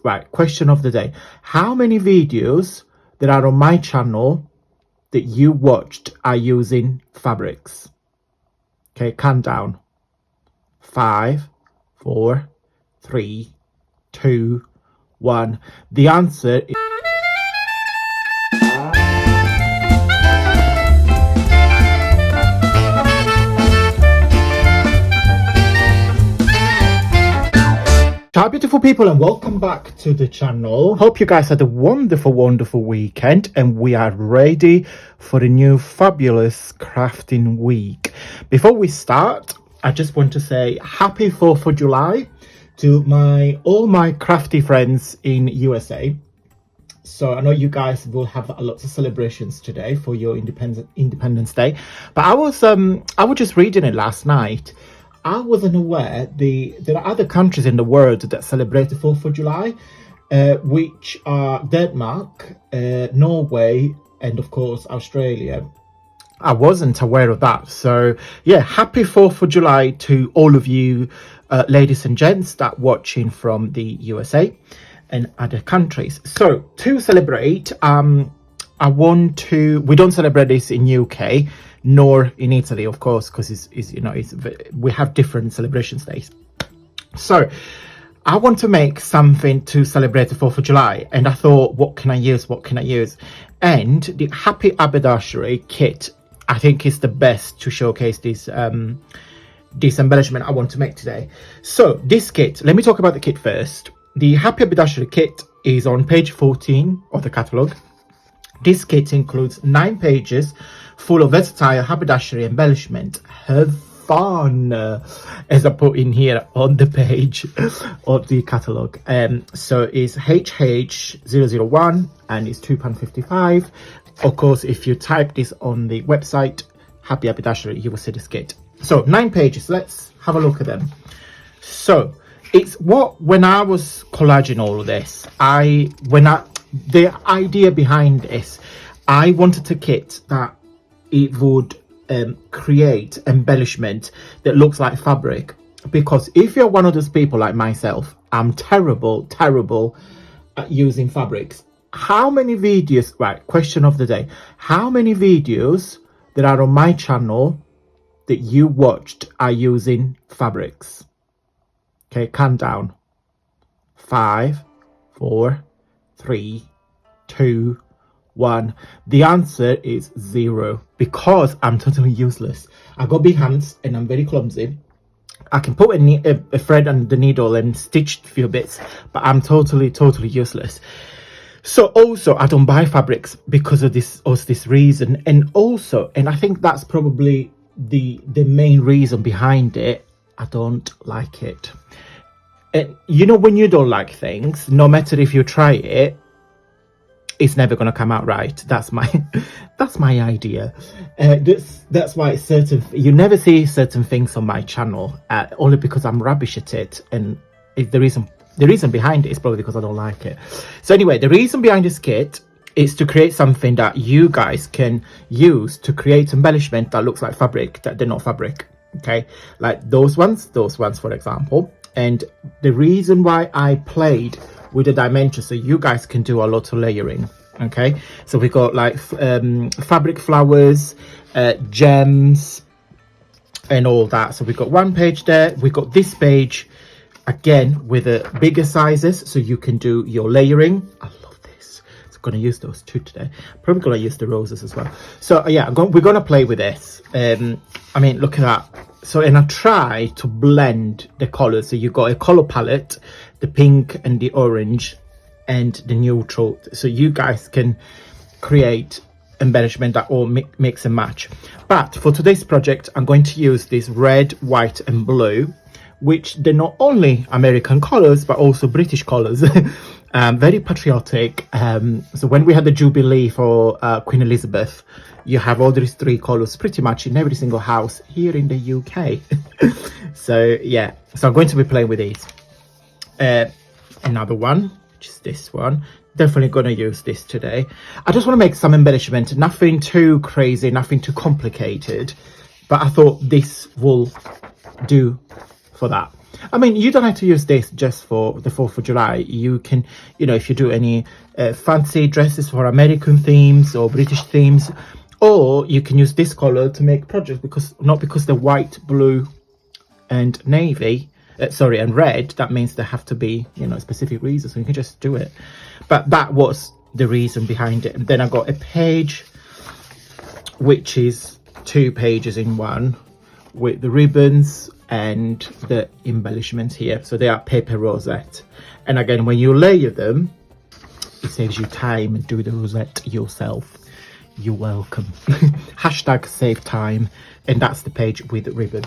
Right, question of the day. How many videos that are on my channel that you watched are using fabrics? Okay, countdown. 5, 4, 3, 2, 1. The answer is... Ciao beautiful people, and welcome back to the channel. Hope you guys had a wonderful weekend, and we are ready for a new fabulous crafting week. Before we start, I just want to say happy 4th of July to all my crafty friends in USA. So I know you guys will have lots of celebrations today for your Independence Day, but I was just reading it last night. I wasn't aware there are other countries in the world that celebrate the 4th of July, which are Denmark, Norway, and of course Australia. I wasn't aware of that. So yeah, happy 4th of July to all of you ladies and gents that are watching from the USA and other countries. So to celebrate, we don't celebrate this in UK nor in Italy, of course, because we have different celebration days. So I want to make something to celebrate the 4th of July, and I thought, what can I use? And the Happy Haberdashery kit, I think, is the best to showcase this embellishment I want to make today. So this kit, let me talk about the kit first. The Happy Haberdashery kit is on page 14 of the catalogue. This kit includes 9 pages full of versatile haberdashery embellishment. Have fun, as I put in here on the page of the catalogue. So it's HH001 and it's £2.55. Of course, if you type this on the website, Happy Haberdashery, you will see this kit. So 9 pages, let's have a look at them. So when I was collaging all of this, the idea behind this, I wanted a kit that it would create embellishment that looks like fabric, because if you're one of those people like myself, I'm terrible at using fabrics. How many videos, right, question of the day, how many videos that are on my channel that you watched are using fabrics? Okay, countdown. 5, 4, 3, 2, 1. The answer is 0, because I'm totally useless. I got big hands and I'm very clumsy. I can put a thread on the needle and stitch a few bits, but I'm totally useless. So also I don't buy fabrics because of this reason, and I think that's probably the main reason behind it. I don't like it. And you know, when you don't like things, no matter if you try it, it's never going to come out right. That's my idea. That's why you never see certain things on my channel, only because I'm rubbish at it. And the reason behind it is probably because I don't like it. So anyway, the reason behind this kit is to create something that you guys can use to create embellishment that looks like fabric, that they're not fabric. Okay, like those ones for example. And the reason why I played with the dimensions, so you guys can do a lot of layering. Okay, so we got like fabric flowers, gems, and all that. So we got 1 page there. We got this page again with bigger sizes, so you can do your layering. I love this. So I'm gonna use those 2 today. Probably gonna use the roses as well. So yeah, we're gonna play with this. I mean, look at that. So, and I try to blend the colors. So you got a color palette, the pink and the orange and the neutral. So you guys can create embellishment that all mix and match. But for today's project, I'm going to use this red, white and blue, which they're not only American colors, but also British colors. Very patriotic. So when we had the Jubilee for Queen Elizabeth, you have all these 3 colors pretty much in every single house here in the UK. So yeah, so I'm going to be playing with these. Another one, which is this one. Definitely going to use this today. I just want to make some embellishment, nothing too crazy, nothing too complicated, but I thought this will do for that. I mean, you don't have to use this just for the 4th of July. You can, you know, if you do any fancy dresses for American themes or British themes, or you can use this color to make projects, because not because they're white, blue and navy, and red, that means they have to be, you know, specific reasons. So you can just do it. But that was the reason behind it. And then I got a page which is 2 pages in one, with the ribbons and the embellishments here. So they are paper rosette, and again, when you layer them, it saves you time and do the rosette yourself. You're welcome. Hashtag save time. And that's the page with the ribbon.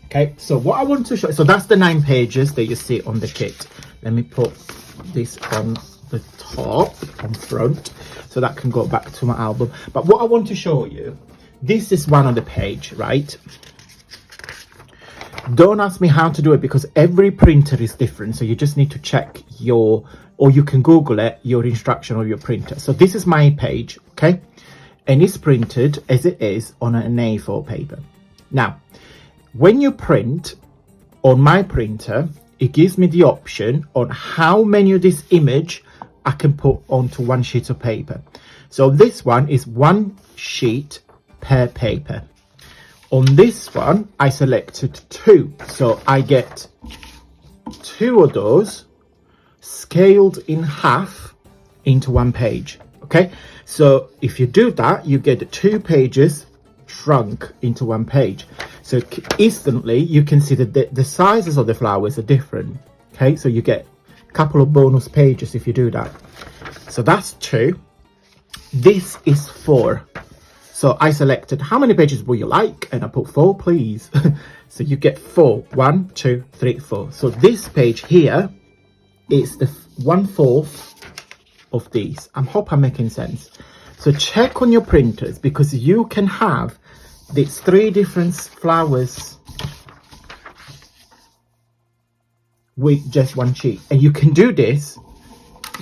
Okay, so what I want to show, so that's the 9 pages that you see on the kit. Let me put this on the top, on front, so that can go back to my album. But what I want to show you, this is one on the page, right? Don't ask me how to do it, because every printer is different. So you just need to check your, or you can Google it, your instruction of your printer. So this is my page, okay? And it's printed as it is on an A4 paper. Now, when you print on my printer, it gives me the option on how many of this image I can put onto one sheet of paper. So this one is 1 sheet per paper. On this one, I selected 2. So I get 2 of those scaled in half into 1 page. Okay, so if you do that, you get 2 pages shrunk into 1 page. So instantly you can see that the sizes of the flowers are different. Okay, so you get a couple of bonus pages if you do that. So that's 2. This is 4. So I selected how many pages would you like, and I put 4, please. So you get 4. 1, 2, 3, 4. So this page here is the 1/4 of these. I hope I'm making sense. So check on your printers, because you can have these 3 different flowers with just 1 sheet, and you can do this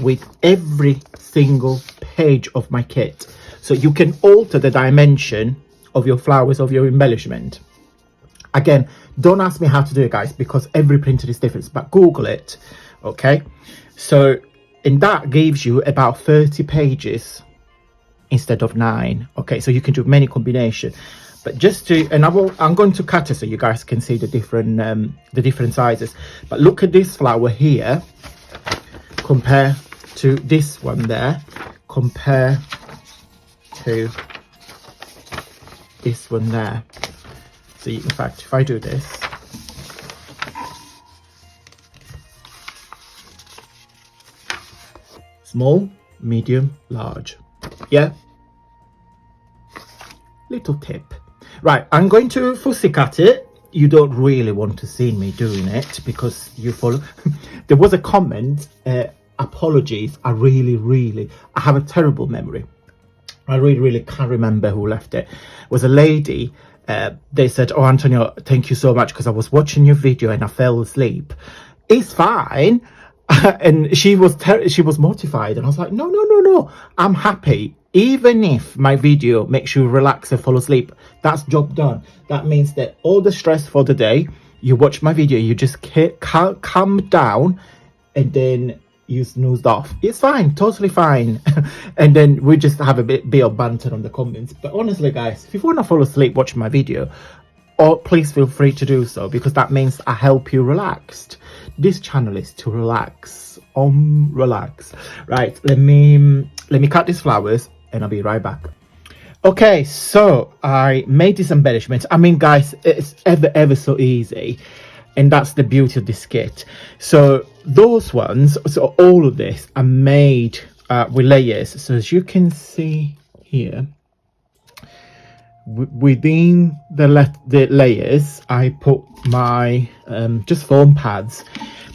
with every single page of my kit. So you can alter the dimension of your flowers, of your embellishment. Again, don't ask me how to do it, guys, because every printer is different, but Google it. Okay, so, and that gives you about 30 pages instead of 9. Okay, so you can do many combinations. But just to, and I'm going to cut it so you guys can see the different sizes. But look at this flower here, compare to this one there, compare to this one there. So in fact, if I do this, small, medium, large. Yeah, little tip. Right, I'm going to fussy cut it. You don't really want to see me doing it, because you follow. There was a comment, apologies, I have a terrible memory. I really can't remember who left it. It was a lady. They said, "Oh, Antonio, thank you so much, because I was watching your video and I fell asleep." It's fine. And she was mortified, and I was like, no, I'm happy. Even if my video makes you relax and fall asleep, that's job done. That means that all the stress for the day, you watch my video, you just calm down, and then you snoozed off. It's fine, totally fine. And then we just have a bit of banter on the comments. But honestly, guys, if you want to fall asleep watching my video, or please feel free to do so, because that means I help you relaxed. This channel is to relax. Relax. Right, let me cut these flowers and I'll be right back. Okay, so I made this embellishment. I mean, guys, it's ever so easy, and that's the beauty of this kit. So those ones, so all of this are made with layers. So as you can see here, within the layers, I put my just foam pads,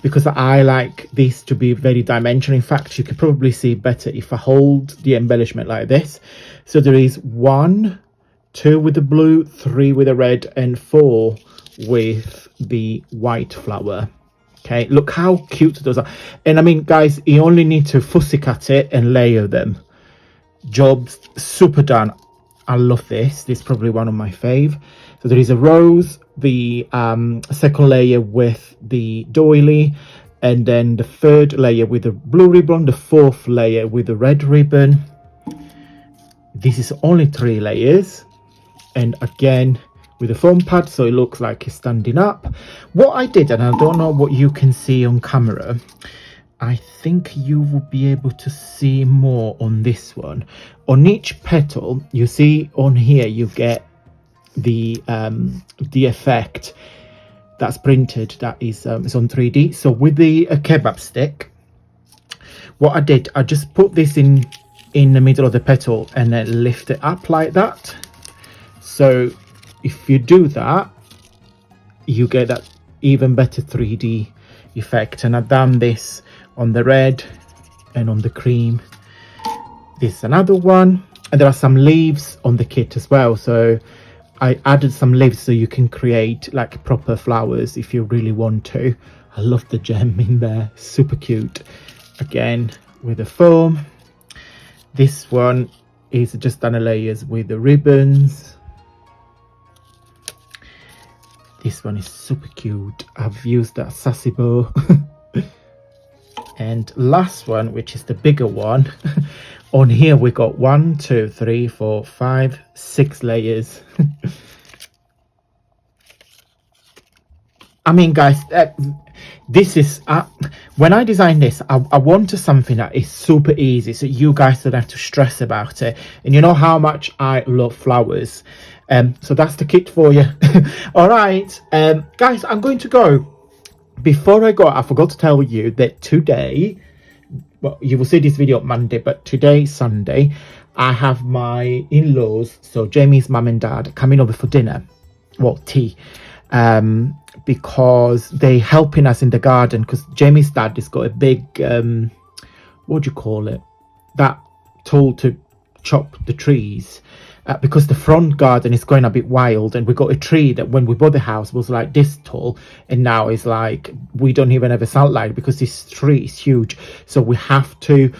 because I like this to be very dimensional. In fact, you could probably see better if I hold the embellishment like this. So there is 1, 2 with the blue, 3 with the red, and 4 with the white flower. Okay, look how cute those are. And I mean, guys, you only need to fussy cut it and layer them. Job's super done. I love this. This is probably one of my fave. So there is a rose, the second layer with the doily, and then the third layer with the blue ribbon, the fourth layer with the red ribbon. This is only 3 layers, and again with a foam pad, so it looks like it's standing up. What I did, and I don't know what you can see on camera, I think you will be able to see more on this one. On each petal, you see on here, you get the effect that's printed, that is it's on 3D. So with the kebab stick, what I did, I just put this in the middle of the petal and then lift it up like that. So if you do that, you get that even better 3D effect. And I've done this on the red and on the cream. This is another one, and there are some leaves on the kit as well, so I added some leaves so you can create like proper flowers if you really want to. I love the gem in there, super cute. Again with the foam. This one is just done layers with the ribbons. This one is super cute. I've used that sassy bow. And last one, which is the bigger one, on here we got 1, 2, 3, 4, 5, 6 layers. I mean, guys, this is when I designed this, I wanted something that is super easy, so you guys don't have to stress about it. And you know how much I love flowers, so that's the kit for you. All right, guys, I'm going to go. Before I go, I forgot to tell you that today, well, you will see this video on Monday, but today, Sunday, I have my in-laws, so Jamie's mum and dad, coming over for dinner, well, tea, because they're helping us in the garden, because Jamie's dad has got a big, what do you call it, that tool to chop the trees. Because the front garden is going a bit wild, and we got a tree that when we bought the house was like this tall, and now it's like we don't even have a sunlight because this tree is huge. So we have to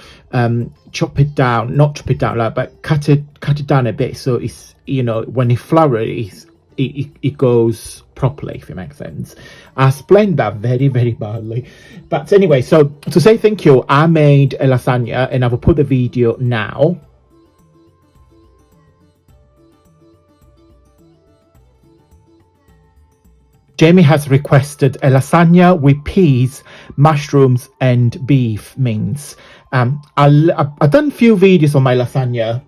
chop it down, not chop it down, like, but cut it down a bit, so it's, you know, when it flowers it goes properly, if it makes sense. I explained that very, very badly, but anyway, so to say thank you, I made a lasagna, and I will put the video now. Jamie has requested a lasagna with peas, mushrooms, and beef mince. I've done a few videos on my lasagna.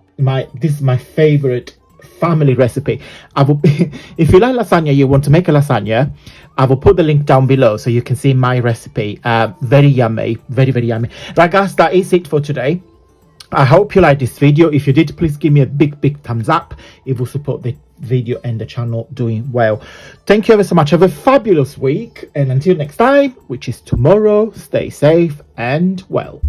This is my favorite family recipe. I will, if you like lasagna, you want to make a lasagna, I will put the link down below so you can see my recipe. Very yummy, very, very yummy. Right, guys, that is it for today. I hope you liked this video. If you did, please give me a big thumbs up. It will support the video and the channel doing well. Thank you ever so much. Have a fabulous week, and until next time, which is tomorrow, stay safe and well.